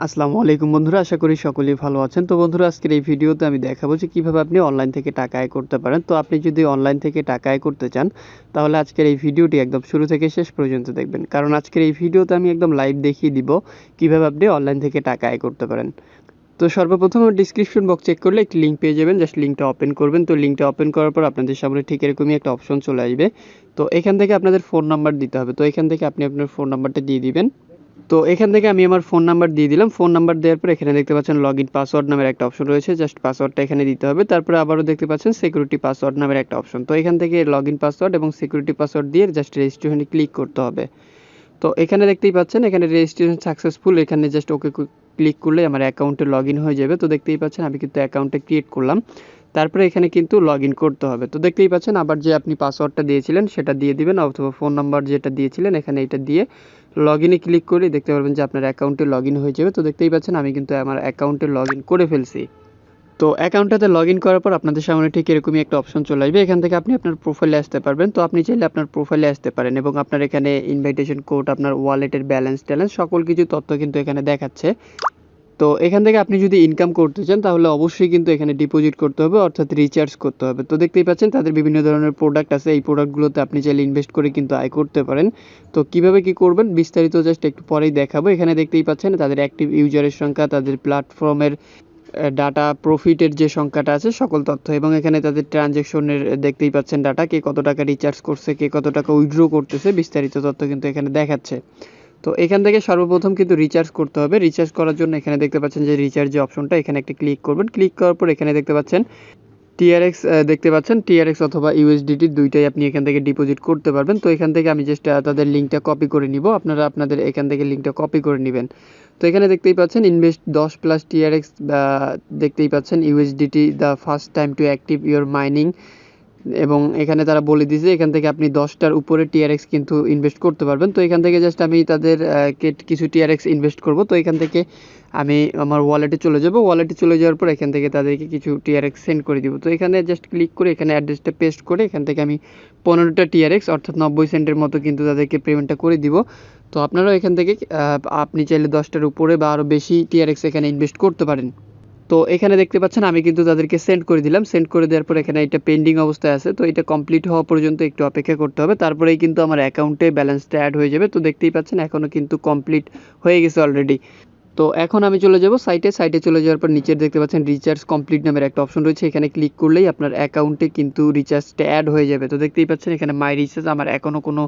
আসসালামু আলাইকুম বন্ধুরা, আশা করি সকলেই ভালো আছেন। তো বন্ধুরা, আজকের এই ভিডিওতে আমি দেখাবো যে কীভাবে আপনি অনলাইন থেকে টাকা আয় করতে পারেন। তো আপনি যদি অনলাইন থেকে টাকা আয় করতে চান, তাহলে আজকের এই ভিডিওটি একদম শুরু থেকে শেষ পর্যন্ত দেখবেন, কারণ আজকের এই ভিডিওতে আমি একদম লাইভ দেখিয়ে দিব কীভাবে আপনি অনলাইন থেকে টাকা আয় করতে পারেন। তো সর্বপ্রথম ডিসক্রিপশন বক্স চেক করলে একটি লিঙ্ক পেয়ে যাবেন, জাস্ট লিঙ্কটা ওপেন করবেন। তো লিঙ্কটা ওপেন করার পর আপনাদের সামনে ঠিক এরকমই একটা অপশন চলে আসবে। তো এখান থেকে আপনাদের ফোন নাম্বার দিতে হবে। তো এখান থেকে আপনি আপনার ফোন নাম্বারটা দিয়ে দিবেন। তো এখান থেকে আমি আমার ফোন নাম্বার দিয়ে দিলাম। ফোন নাম্বার দেওয়ার পর এখানে দেখতে পাচ্ছেন লগ ইন পাসওয়ার্ড নামের একটা অপশন রয়েছে, জাস্ট পাসওয়ার্ডটা এখানে দিতে হবে। তারপরে আবারও দেখতে পাচ্ছেন সিকিউরিটি পাসওয়ার্ড নামের একটা অপশন। তো এখান থেকে লগ ইন পাসওয়ার্ড এবং সিকিউরিটি পাসওয়ার্ড দিয়ে জাস্ট রেজিস্ট্রেশনে ক্লিক করতে হবে। তো এখানে দেখতেই পাচ্ছেন এখানে রেজিস্ট্রেশন সাকসেসফুল, এখানে জাস্ট ওকে ক্লিক করলে আমার অ্যাকাউন্টে লগ ইন হয়ে যাবে। তো দেখতেই পাচ্ছেন আমি কিন্তু অ্যাকাউন্টটা ক্রিয়েট করলাম। তারপরে এখানে কিন্তু লগ ইন করতে হবে। তো দেখতেই পাচ্ছেন আবার যে আপনি পাসওয়ার্ডটা দিয়েছিলেন সেটা দিয়ে দিবেন, অথবা ফোন নাম্বার যেটা দিয়েছিলেন এখানে এটা দিয়ে লগ ইনে ক্লিক করে দেখতে পারবেন যে আপনার অ্যাকাউন্টে লগ ইন হয়ে যাবে। তো দেখতেই পাচ্ছেন আমি কিন্তু আমার অ্যাকাউন্টে লগ ইন করে ফেলছি। তো অ্যাকাউন্টটাতে লগ ইন করার পর আপনাদের সামনে ঠিক এরকমই একটা অপশন চলে আসবে। এখান থেকে আপনি আপনার প্রোফাইলে আসতে পারবেন। তো আপনি চাইলে আপনার প্রোফাইলে আসতে পারেন এবং আপনার এখানে ইনভাইটেশন কোড, আপনার ওয়ালেটের ব্যালেন্স ট্যালেন্স সকল কিছু তথ্য কিন্তু এখানে দেখাচ্ছে। তো এখান থেকে আপনি যদি ইনকাম করতে চান তাহলে অবশ্যই কিন্তু এখানে ডিপোজিট করতে হবে, অর্থাৎ রিচার্জ করতে হবে। তো দেখতেই পাচ্ছেন তাদের বিভিন্ন ধরনের প্রোডাক্ট আছে, এই প্রোডাক্টগুলোতে আপনি চাইলে ইনভেস্ট করে কিন্তু আয় করতে পারেন। তো কিভাবে কি করবেন বিস্তারিত জাস্ট একটু পরেই দেখাবো। এখানে দেখতেই পাচ্ছেন তাদের অ্যাক্টিভ ইউজারের সংখ্যা, তাদের প্ল্যাটফর্মের ডাটা, প্রফিটের যে সংখ্যাটা আছে সকল তথ্য, এবং এখানে তাদের ট্রানজ্যাকশনের দেখতেই পাচ্ছেন ডাটা, কে কত টাকা রিচার্জ করছে, কে কত টাকা উইথড্র করতেছে, বিস্তারিত তথ্য কিন্তু এখানে দেখাচ্ছে। তো এখান থেকে সর্বপ্রথম কিন্তু রিচার্জ করতে হবে। রিচার্জ করার জন্য এখানে দেখতে পাচ্ছেন যে রিচার্জ যে অপশনটা, এখানে একটা ক্লিক করবেন। ক্লিক করার পর এখানে দেখতে পাচ্ছেন TRX, দেখতে পাচ্ছেন TRX অথবা USDT দুইটাই আপনি এখান থেকে ডিপোজিট করতে পারবেন। তো এখান থেকে আমি জাস্ট তাদের লিঙ্কটা কপি করে নিব, আপনারা আপনাদের এখান থেকে লিঙ্কটা কপি করে নেবেন। তো এখানে দেখতেই পাচ্ছেন ইনভেস্ট 10 প্লাস TRX, দেখতেই পাচ্ছেন USDT the first time to active your mining, এবং এখানে তারা বলে দিয়েছে এখান থেকে আপনি 10টার উপরে TRX কিন্তু ইনভেস্ট করতে পারবেন। তো এখান থেকে জাস্ট আমি তাদের কিছু TRX ইনভেস্ট করব। তো এখান থেকে আমি আমার ওয়ালেটে চলে যাব। ওয়ালেটে চলে যাওয়ার পর এখান থেকে তাদেরকে কিছু TRX সেন্ড করে দিব। তো এখানে জাস্ট ক্লিক করে এখানে অ্যাড্রেসটা পেস্ট করে এখান থেকে আমি 15টা TRX অর্থাৎ 90 সেন্টের মতো কিন্তু তাদেরকে পেমেন্টটা করে দিব। তো আপনারাও এখান থেকে আপনি চাইলে 10টার উপরে বা আরও বেশি TRX এখানে ইনভেস্ট করতে পারেন। তো এখানে দেখতে পাচ্ছেন আমি কিন্তু তাদেরকে সেন্ড করে দিলাম। সেন্ড করে দেওয়ার পর এখানে এটা পেন্ডিং অবস্থায় আছে। তো এটা কমপ্লিট হওয়া পর্যন্ত একটু অপেক্ষা করতে হবে, তারপরেই কিন্তু আমার অ্যাকাউন্টে ব্যালেন্সটা অ্যাড হয়ে যাবে। তো দেখতেই পাচ্ছেন এখনও কিন্তু কমপ্লিট হয়ে গেছে অলরেডি। তো এখন আমি চলে যাব সাইটে চলে যাওয়ার পর নিচে দেখতে পাচ্ছেন রিচার্জ কমপ্লিট নামের একটা অপশন রয়েছে, এখানে ক্লিক করলেই আপনার অ্যাকাউন্টে কিন্তু রিচার্জটা অ্যাড হয়ে যাবে। তো দেখতেই পাচ্ছেন এখানে মাই রিচার্জ, আমার এখনও কোনো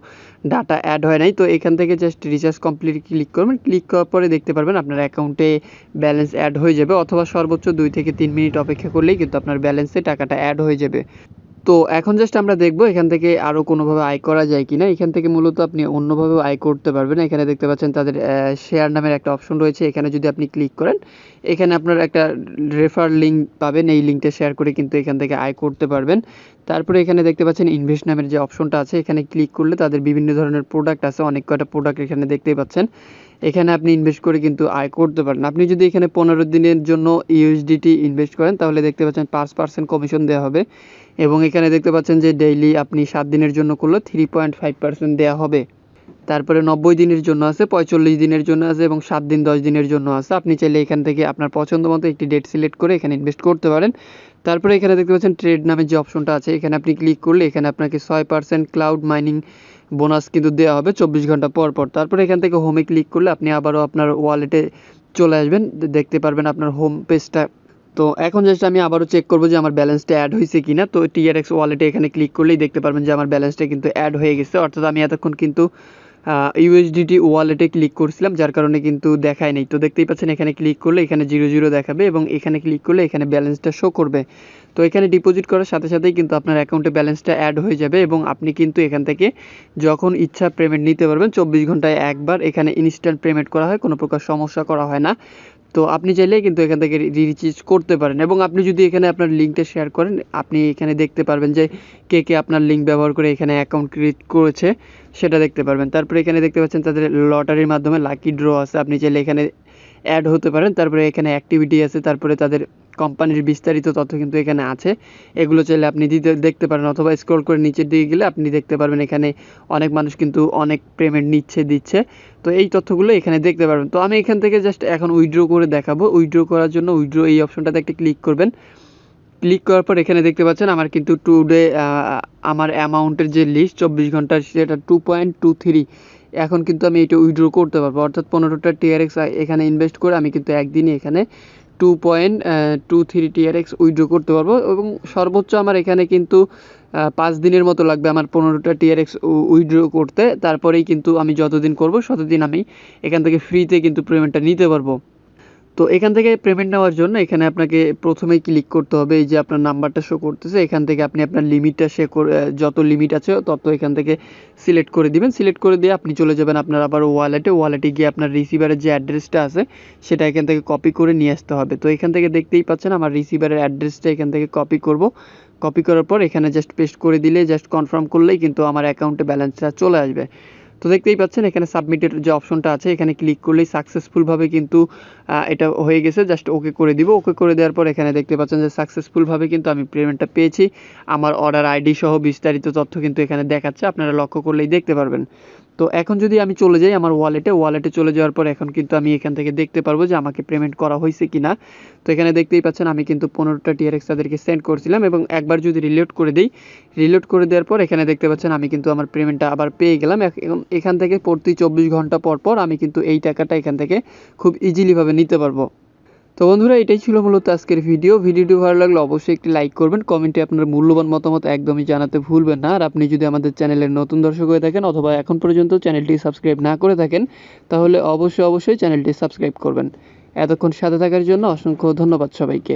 ডাটা অ্যাড হয় নাই। তো এখান থেকে জাস্ট রিচার্জ কমপ্লিট ক্লিক করবেন। ক্লিক করার পরে দেখতে পারবেন আপনার অ্যাকাউন্টে ব্যালেন্স অ্যাড হয়ে যাবে, অথবা সর্বোচ্চ 2 থেকে 3 মিনিট অপেক্ষা করলেই কিন্তু আপনার ব্যালেন্সে টাকাটা অ্যাড হয়ে যাবে। তো এখন জাস্ট আমরা দেখব এখান থেকে আরও কোনোভাবে আয় করা যায় কিনা। এখান থেকে মূলত আপনি অন্যভাবেও আয় করতে পারবেন। এখানে দেখতে পাচ্ছেন তাদের শেয়ার নামের একটা অপশন রয়েছে, এখানে যদি আপনি ক্লিক করেন এখানে আপনার একটা রেফার লিঙ্ক পাবেন, এই লিঙ্কটা শেয়ার করে কিন্তু এখান থেকে আয় করতে পারবেন। তারপরে এখানে দেখতে পাচ্ছেন ইনভেস্ট নামের যে অপশনটা আছে, এখানে ক্লিক করলে তাদের বিভিন্ন ধরনের প্রোডাক্ট আছে, অনেক কয়টা প্রোডাক্ট এখানে দেখতেই পাচ্ছেন। এখানে আপনি ইনভেস্ট করে কিন্তু আয় করতে পারেন। আপনি যদি এখানে 15 দিনের জন্য USDT ইনভেস্ট করেন তাহলে দেখতে পাচ্ছেন 5% কমিশন দেওয়া হবে, এবং এখানে দেখতে পাচ্ছেন যে ডেইলি আপনি 7 দিনের জন্য করলে 3.5% দেওয়া হবে। তারপরে 90 দিনের জন্য আছে, 45 দিনের জন্য আছে, এবং 7 দিন 10 দিনের জন্য আছে। আপনি চাইলে এখান থেকে আপনার পছন্দ মতো একটি ডেট সিলেক্ট করে এখানে ইনভেস্ট করতে পারেন। তারপরে এখানে দেখতে পাচ্ছেন ট্রেড নামের যে অপশনটা আছে, এখানে আপনি ক্লিক করলে এখানে আপনাকে 6% ক্লাউড মাইনিং বোনাস কিন্তু দেওয়া হবে 24 ঘন্টা পর পর। তারপরে এখান থেকে হোমে ক্লিক করলে আপনি আবারও আপনার ওয়ালেটে চলে আসবেন, দেখতে পারবেন আপনার হোম পেজটা। তো এখন জাস্ট আমি আবারও চেক করবো যে আমার ব্যালেন্সটা অ্যাড হয়েছে কিনা। তো TRX ওয়ালেটে এখানে ক্লিক করলেই দেখতে পারবেন যে আমার ব্যালেন্সটা কিন্তু অ্যাড হয়ে গেছে, অর্থাৎ আমি এতক্ষণ কিন্তু USDT ওয়ালেটে ক্লিক করছিলাম, যার কারণে কিন্তু দেখায় নেই। তো দেখতেই পাচ্ছেন এখানে ক্লিক করলে এখানে 00 দেখাবে, এবং এখানে ক্লিক করলে এখানে ব্যালেন্সটা শো করবে। তো এখানে ডিপোজিট করার সাথে সাথেই কিন্তু আপনার অ্যাকাউন্টে ব্যালেন্সটা অ্যাড হয়ে যাবে, এবং আপনি কিন্তু এখান থেকে যখন ইচ্ছা পেমেন্ট নিতে পারবেন। 24 ঘন্টায় একবার এখানে ইনস্ট্যান্ট পেমেন্ট করা হয়, কোনো প্রকার সমস্যা করা হয় না। তো আপনি চাইলেই কিন্তু এখান থেকে রিচার্জ করতে পারেন, এবং আপনি যদি এখানে আপনার লিঙ্কটা শেয়ার করেন আপনি এখানে দেখতে পারবেন যে কে কে আপনার লিঙ্ক ব্যবহার করে এখানে অ্যাকাউন্ট ক্রিয়েট করেছে সেটা দেখতে পারবেন। তারপরে এখানে দেখতে পাচ্ছেন তাদের লটারির মাধ্যমে লাকি ড্র আছে, আপনি চাইলে এখানে অ্যাড হতে পারেন। তারপরে এখানে অ্যাক্টিভিটি আছে, তারপরে তাদের কোম্পানির বিস্তারিত তথ্য কিন্তু এখানে আছে, এগুলো চাইলে আপনি দেখতে পারেন, অথবা স্ক্রল করে নিচের দিকে গেলে আপনি দেখতে পারবেন এখানে অনেক মানুষ কিন্তু অনেক পেমেন্ট দিচ্ছে। তো এই তথ্যগুলো এখানে দেখতে পারবেন। তো আমি এখান থেকে জাস্ট এখন উইথড্র করে দেখাবো। উইথড্র করার জন্য উইথড্র এই অপশনটাতে একটা ক্লিক করবেন। ক্লিক করার পর এখানে দেখতে পাচ্ছেন আমার কিন্তু টুডে আমার অ্যামাউন্টের যে লিস্ট 24 ঘন্টার সেটা 2.23। এখন কিন্তু আমি এটা উইথড্র করতে পারবো, অর্থাৎ 15টা TRX এখানে ইনভেস্ট করে আমি কিন্তু একদিনই এখানে 2.23 TRX উইথড্র করতে পারবো, এবং সর্বোচ্চ আমার এখানে কিন্তু 5 দিনের মতো লাগবে আমার 15টা TRX উইথড্র করতে। তারপরেই কিন্তু আমি যতদিন করব ততদিন আমি এখান থেকে ফ্রিতে কিন্তু পেমেন্টটা নিতে পারবো। তো এখান থেকে পেমেন্ট নেওয়ার জন্য এখানে আপনাকে প্রথমেই ক্লিক করতে হবে, এই যে আপনার নাম্বারটা শো করতেছে, এখান থেকে আপনি আপনার লিমিটটা যত লিমিট আছে তত এখান থেকে সিলেক্ট করে দিবেন। সিলেক্ট করে দিয়ে আপনি চলে যাবেন আপনার আবার ওয়ালেটে গিয়ে আপনার রিসিভারের যে অ্যাড্রেসটা আছে সেটা এখান থেকে কপি করে নিয়ে আসতে হবে। তো এখান থেকে দেখতেই পাচ্ছেন আমার রিসিভারের অ্যাড্রেসটা এখান থেকে কপি করব। কপি করার পর এখানে জাস্ট পেস্ট করে দিলে, জাস্ট কনফার্ম করলেই কিন্তু আমার অ্যাকাউন্টে ব্যালেন্সটা চলে আসবে। তো দেখতেই পাচ্ছেন এখানে সাবমিটের যে অপশনটা আছে এখানে ক্লিক করলেই সাকসেসফুলভাবে কিন্তু এটা হয়ে গেছে। জাস্ট ওকে করে দিব। ওকে করে দেওয়ার পর এখানে দেখতে পাচ্ছেন যে সাকসেসফুলভাবে কিন্তু আমি পেমেন্টটা পেয়েছি। আমার অর্ডার আইডি সহ বিস্তারিত তথ্য কিন্তু এখানে দেখাচ্ছে, আপনারা লক্ষ্য করলেই দেখতে পারবেন। তো এখন যদি আমি চলে যাই আমার ওয়ালেটে চলে যাওয়ার পর এখন কিন্তু আমি এখান থেকে দেখতে পারবো যে আমাকে পেমেন্ট করা হয়েছে কিনা। তো এখানে দেখতেই পাচ্ছেন আমি কিন্তু 15টা TRX তাদেরকে সেন্ড করছিলাম, এবং একবার যদি রিলোড করে দিই, রিলোড করে দেওয়ার পর এখানে দেখতে পাচ্ছেন আমি কিন্তু আমার পেমেন্টটা আবার পেয়ে গেলাম। এখান থেকে প্রতি 24 ঘন্টা পর আমি কিন্তু এই টাকাটা এখান থেকে খুব ইজিলিভাবে নিতে পারবো। তো বন্ধুরা, এটাই ছিল মূলত আজকের ভিডিওটি ভালো লাগলে অবশ্যই একটি লাইক করবেন, কমেন্টে আপনার মূল্যবান মতামত একদমই জানাতে ভুলবেন না। আর আপনি যদি আমাদের চ্যানেলের নতুন দর্শক হয়ে থাকেন অথবা এখন পর্যন্ত চ্যানেলটি সাবস্ক্রাইব না করে থাকেন, তাহলে অবশ্যই চ্যানেলটি সাবস্ক্রাইব করবেন। এতক্ষণ সাথে থাকার জন্য অসংখ্য ধন্যবাদ সবাইকে।